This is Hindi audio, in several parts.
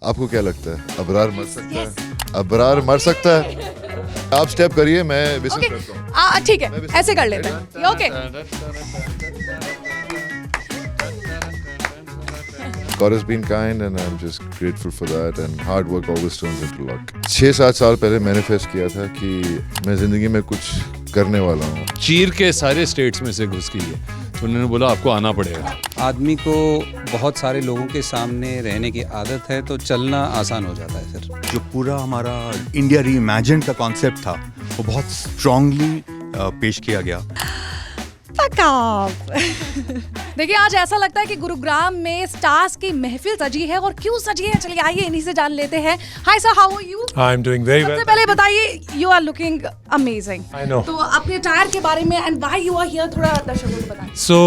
आपको क्या लगता है अबरार मर सकता है? अबरार मर सकता है? आप स्टेप करिए, मैं विसल करता हूँ। ठीक है, ऐसे कर लेते हैं। Okay, God has been kind and I'm just grateful for that, and hard work always turns into luck. 6-7 साल पहले मैनिफेस्ट किया था कि मैं जिंदगी में कुछ करने वाला हूँ। चीर के सारे स्टेट्स में से घुस गई है, तो उन्होंने बोला आपको आना पड़ेगा। आदमी को बहुत सारे लोगों के सामने रहने की आदत है, तो चलना आसान हो जाता है फिर। जो पूरा हमारा इंडिया रीइमेजिन का कॉन्सेप्ट था वो बहुत स्ट्रांगली पेश किया गया। देखिए, आज ऐसा लगता है कि गुरुग्राम में स्टार्स की महफिल सजी है, और क्यों सजी है चलिए आइए इन्हीं से जान लेते हैं। Hi sir, how are you? I am doing very well. सबसे पहले बताइए, you are looking amazing. I know. तो अपने अटायर के बारे में and why you are here थोड़ा दर्शकों को बताएं। So,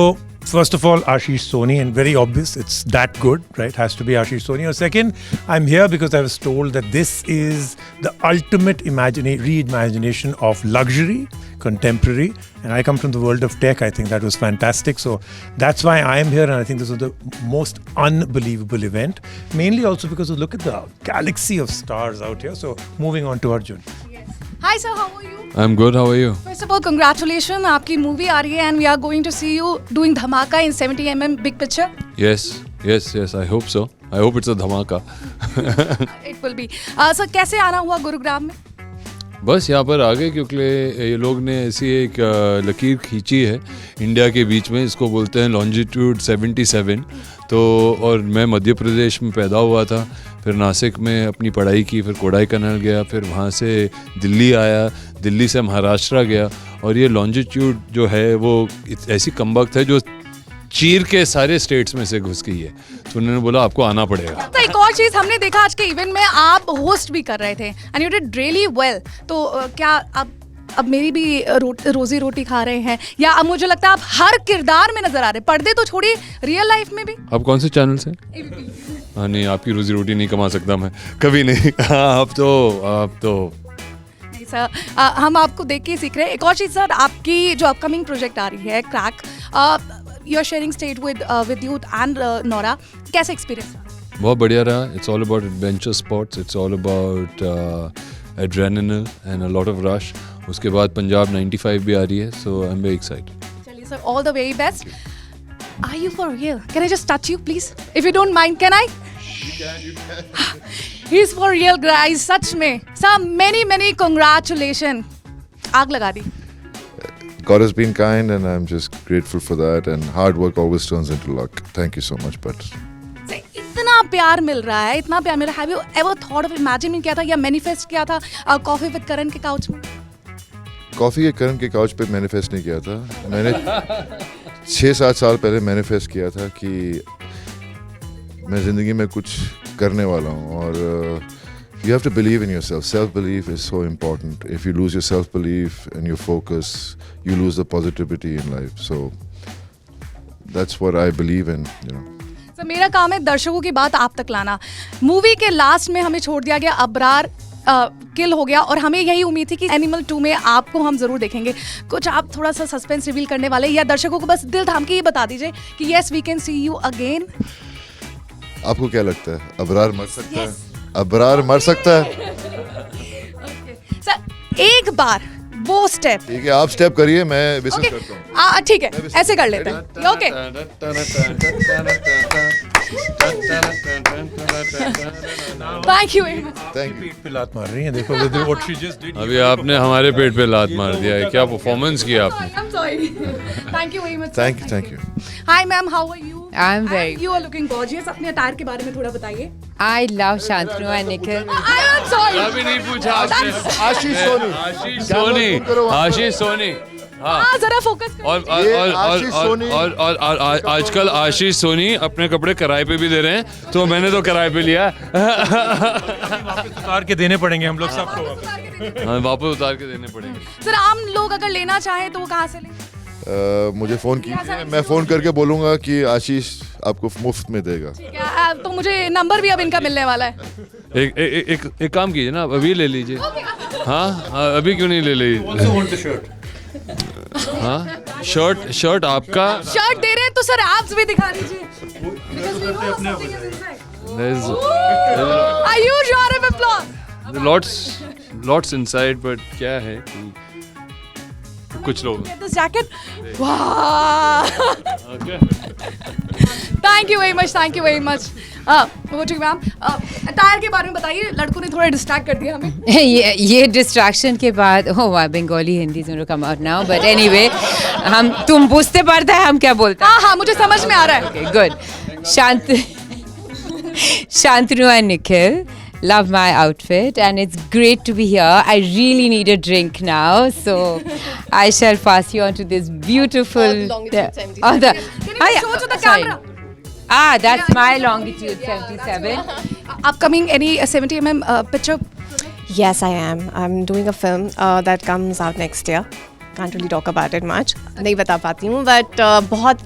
first of all, Ashish Soni, and very obvious, it's that good, right? Has to be Ashish Soni. Or second, I'm here because I was told that this is the ultimate reimagination of luxury, contemporary, and I come from the world of tech. I think that was fantastic. So that's why I am here, and I think this was the most unbelievable event. Mainly also because look at the galaxy of stars out here. So moving on to Arjun. Hi sir, how are you? I am good, how are you? First of all congratulation, आपकी मूवी आ रही है and we are going to see you doing धमाका in 70 mm big picture. Yes, I hope so. I hope it's a धमाका। It will be. सर, कैसे आना हुआ गुरुग्राम में? बस यहाँ पर आ गए क्योंकि ये लोग ने ऐसी एक लकीर खींची है इंडिया के बीच में, इसको बोलते हैं लॉन्जिट्यूड 77। तो और मैं मध्य प्रदेश में पैदा हुआ था, फिर नासिक में अपनी पढ़ाई की, फिर कोडाईकनाल गया, फिर वहाँ से दिल्ली आया, दिल्ली से महाराष्ट्र गया, और ये लॉन्जिट्यूड जो है वो ऐसी कमबख्त है जो चीर के सारे स्टेट्स में से घुस गई है, तो उन्होंने बोला आपको आना पड़ेगा। तो एक और चीज हमने देखा आज के इवेंट में, आप होस्ट भी कर रहे थे and you did really well. तो क्या अब मेरी भी रोजी रोटी खा रहे हैं, या अब मुझे लगता है आप हर किरदार में नजर आ रहे हैं, पर्दे तो छोड़िए रियल लाइफ में भी? आप कौन से चैनल से? हाँ, नहीं, आपकी रोजी रोटी नहीं कमा सकता मैं कभी नहीं। हाँ, आप तो नहीं सर, हम आपको देख के सीख रहे हैं। एक और चीज सर, आपकी जो अपकमिंग प्रोजेक्ट आ रही है crack, you are sharing stage with youth and Nora, कैसा एक्सपीरियंस रहा? बहुत बढ़िया रहा। It's all about adventure spots, it's all about adrenaline and a lot of rush. उसके बाद पंजाब 95 भी आ रही है, so I am very excited. चलिए sir, all the very best. Are you for real? Can I just touch you, please? If you don't mind, can I? You can. He's for real, guys. सच में. Sir, many congratulations. आग लगा दी. God has been kind and I'm just grateful for that, and hard work always turns into luck. Thank you so much, but इतना प्यार मिल रहा है, इतना प्यार मिल रहा है। Have you ever thought of imagining किया था या manifest किया था कॉफी विद करण के काउच में? कॉफी के करण के काउच पे मैनिफेस्ट नहीं किया था मैंने। 6-7 साल पहले मैनिफेस्ट किया था कि मैं ज़िंदगी में कुछ करने वाला हूँ, और you have to believe in yourself. Self-belief is so important. If you lose your self-belief and your focus, you lose the positivity in life. So that's what I believe in, you know. So, मेरा काम है दर्शकों की बात आप तक लाना। मूवी के लास्ट में हमें छोड़ दिया गया, अबरार किल हो गया, और हमें यही उम्मीद थी कि एनिमल 2 में आपको हम जरूर देखेंगे। कुछ आप थोड़ा सा सस्पेंस रिवील करने वाले, या दर्शकों को बस दिल थाम के ये बता दीजिए कि yes we can see you again? आपको क्या लगता है अबरार मर सकता है? अबरार मर सकता है? सर, एक बार वो स्टेप। ठीक है, आप स्टेप करिए, मैं विसल करता हूँ। ठीक है, ऐसे कर लेते हैं। Okay. Thank you very much. Thank you. पेट पे लात मार रही है, देखो what she just did. अभी आपने हमारे पेट पे लात मार दिया है, क्या परफॉर्मेंस किया आपने। I'm sorry. Thank you very much. Thank you. Hi ma'am, how are you? I'm very. You are looking gorgeous. अपने अटायर के बारे में थोड़ा बताइए। I love Shantanu and Nikhil. I'm sorry. अभी नहीं पूछा आपने। आशीष सोनी। आशीष सोनी। हाँ, जरा फोकस करो। और आजकल आशीष सोनी अपने कपड़े किराए पे भी दे रहे हैं, तो मैंने तो किराए पे लिया। वापस उतार के देने पड़ेंगे हम लोग सबको। हाँ, वापस उतार के देने पड़ेंगे। सर, आम लोग अगर लेना चाहें तो वो कहाँ से लें? मुझे फ़ोन कीजिए, मैं फ़ोन करके बोलूँगा कि आशीष आपको मुफ्त में देगा। ठीक है, तो मुझे नंबर भी अब इनका मिलने वाला है। एक काम कीजिए ना, अभी ले लीजिए। हाँ, अभी क्यों नहीं ले लीजिए? हाँ, शर्ट आपका। शर्ट दे रहे हैं तो सर एब्स भी दिखा दीजिए। लॉट्स इनसाइड, बट क्या है कि कुछ लोग This jacket, wow! Thank you very much, thank you very much. वो ठीक मैम, टायर के बारे में बताइए, लड़कों ने थोड़ा डिस्ट्रैक्ट कर दिया हमें. ये डिस्ट्रैक्शन के बाद वाह बंगाली हिंदी दोनों come out now, but anyway हम तुम पूछते पड़ता है हम क्या बोलते हैं. हाँ मुझे समझ में आ रहा है. Good. Shantanu and Nikhil, love my outfit and it's great to be here. I really need a drink now, so I shall pass you on to this beautiful. Longitude 77. Oh, the, Can you show to the sorry. camera? That's my longitude 77. Upcoming any 70 picture? Yes, I am. I'm doing a film that comes out next year. Can't really talk about it much. नहीं बता पाती हूँ, but बहुत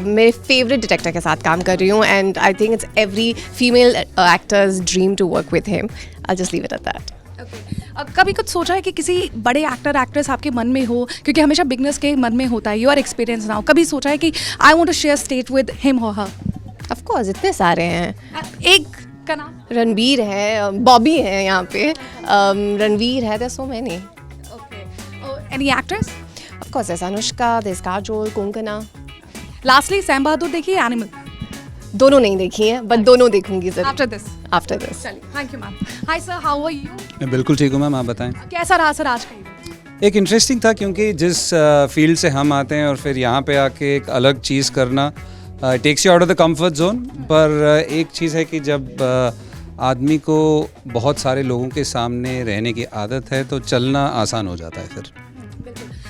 मेरे favorite director के साथ काम कर रही हूँ, and I think it's every female actor's dream to work with him. I'll just leave it at that. कभी कुछ सोचा है कि किसी बड़े एक्टर एक्ट्रेस आपके मन में हो, क्योंकि हमेशा बिगनर्स के मन में होता है, योर एक्सपीरियंस ना हो, कभी सोचा है कि I want to share stage with him और हर? Of course, इतने सारे हैं. एक का नाम? रणवीर है, बॉबी है यहाँ पे, रणवीर है, there's so many. Any actress? Of course, there's Anushka, there's Kajol, Konkana. Lastly, Sam Bahadur देखिए एनिमल? दोनों नहीं देखी हैं, but दोनों देखूंगी जरूर. After this. After this. चलिए, thank you ma'am. Hi sir, how are you? मैं बिल्कुल ठीक हूँ मैम, आप बताएं. कैसा रहा सर आज का इवेंट? एक इंटरेस्टिंग था क्योंकि जिस फील्ड से हम आते हैं और फिर यहाँ पे आके एक अलग चीज़ करना takes you out of the comfort zone. पर एक चीज़ है कि जब आदमी को बहुत सारे लोगों के सामने रहने की आदत है तो चलना आसान हो जाता है फिर.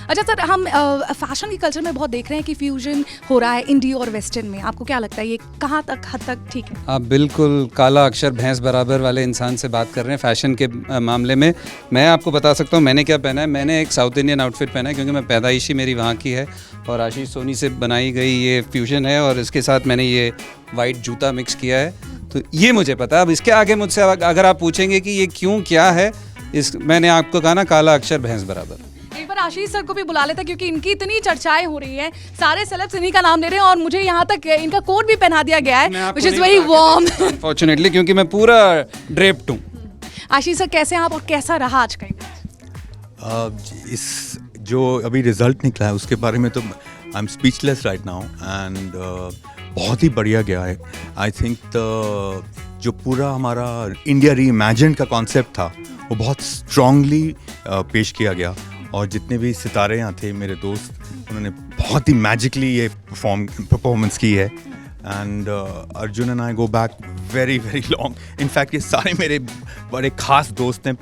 अच्छा सर, हम फैशन की कल्चर में बहुत देख रहे हैं कि फ्यूजन हो रहा है इंडी और वेस्टर्न में. आपको क्या लगता है ये कहाँ तक हद तक ठीक है? आप बिल्कुल काला अक्षर भैंस बराबर वाले इंसान से बात कर रहे हैं फैशन के मामले में. मैं आपको बता सकता हूँ मैंने क्या पहना है. मैंने एक साउथ इंडियन आउटफिट पहना है क्योंकि मैं पैदाइशी मेरी वहाँ की है और आशीष सोनी से बनाई गई ये फ्यूजन है और इसके साथ मैंने ये वाइट जूता मिक्स किया है. तो ये मुझे पता है. अब इसके आगे मुझसे अगर आप पूछेंगे कि ये क्यों क्या है, मैंने आपको कहा ना काला अक्षर भैंस बराबर. एक बार आशीष सर को भी बुला लेता क्योंकि इनकी इतनी चर्चाएं हो रही हैं, सारे सेलेब्स इन्हीं का नाम ले रहे हैं और मुझे यहाँ तक इनका कोट भी पहना दिया गया है, which is very warm. Unfortunately क्योंकि मैं पूरा ड्रेप्ड हूँ. आशीष सर कैसे हैं आप और कैसा रहा आज का इवेंट? इस जो अभी रिजल्ट निकला है उसके बारे में तो I am speechless right now and बहुत ही बढ़िया गया है. आई थिंक जो पूरा हमारा इंडिया री इमेजिन का कॉन्सेप्ट था वो बहुत स्ट्रांगली पेश किया गया और जितने भी सितारे यहाँ थे मेरे दोस्त उन्होंने बहुत ही मैजिकली ये परफॉर्मेंस की है. And Arjun and I go back very very long. In fact ये सारे मेरे बड़े खास दोस्त हैं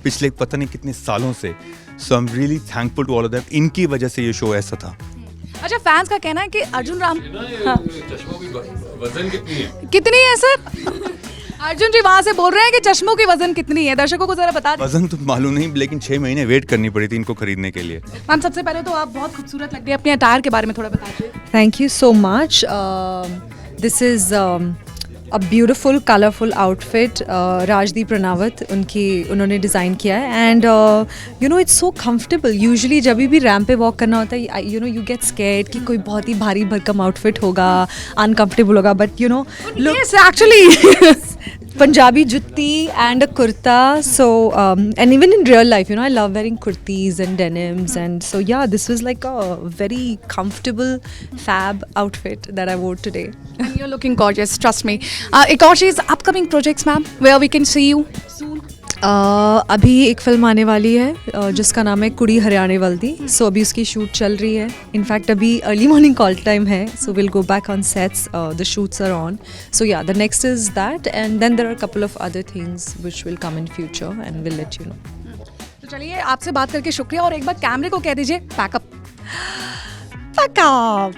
पिछले पता नहीं कितने सालों से. So I am really thankful to all of them. इनकी वजह से ये शो ऐसा था. अच्छा, फैंस का कहना है कि अर्जुन राम चश्मों की वजन कितनी है? कितनी है सर? अर्जुन जी वहाँ से बोल रहे हैं कि चश्मों की वजन कितनी है, दर्शकों को जरा बता दें. वजन तो मालूम नहीं लेकिन 6 महीने वेट करनी पड़ी थी इनको खरीदने के लिए. मैम सबसे पहले तो आप बहुत खूबसूरत लग रही है, अपने अटायर के बारे में थोड़ा बताइए. Thank you so much. This is a beautiful, colorful outfit. Rajdeep Ranawat उन्होंने डिज़ाइन किया है and you know it's so comfortable. Usually जब भी रैम्प पे वॉक करना होता है you know you get scared कि कोई बहुत ही भारी भरकम आउटफिट होगा, uncomfortable होगा, but you know look, Yes, actually. Punjabi jutti and a kurta. So and even in real life, you know, I love wearing kurtis and denims, and so yeah, this was like a very comfortable, fab outfit that I wore today. And you're looking gorgeous, trust me. एक और चीज़, upcoming projects ma'am, where we can see you soon. अभी एक फिल्म आने वाली है जिसका नाम है कुड़ी हरियाणे वल्दी. सो अभी उसकी शूट चल रही है. इनफैक्ट अभी अर्ली मॉर्निंग कॉल टाइम है, so will go back on sets. The shoots are on. So yeah the next is that and then there are couple of other things which will come in future and will let you know. तो चलिए, आपसे बात करके शुक्रिया और एक बार कैमरे को कह दीजिए पैकअप. पैकअप.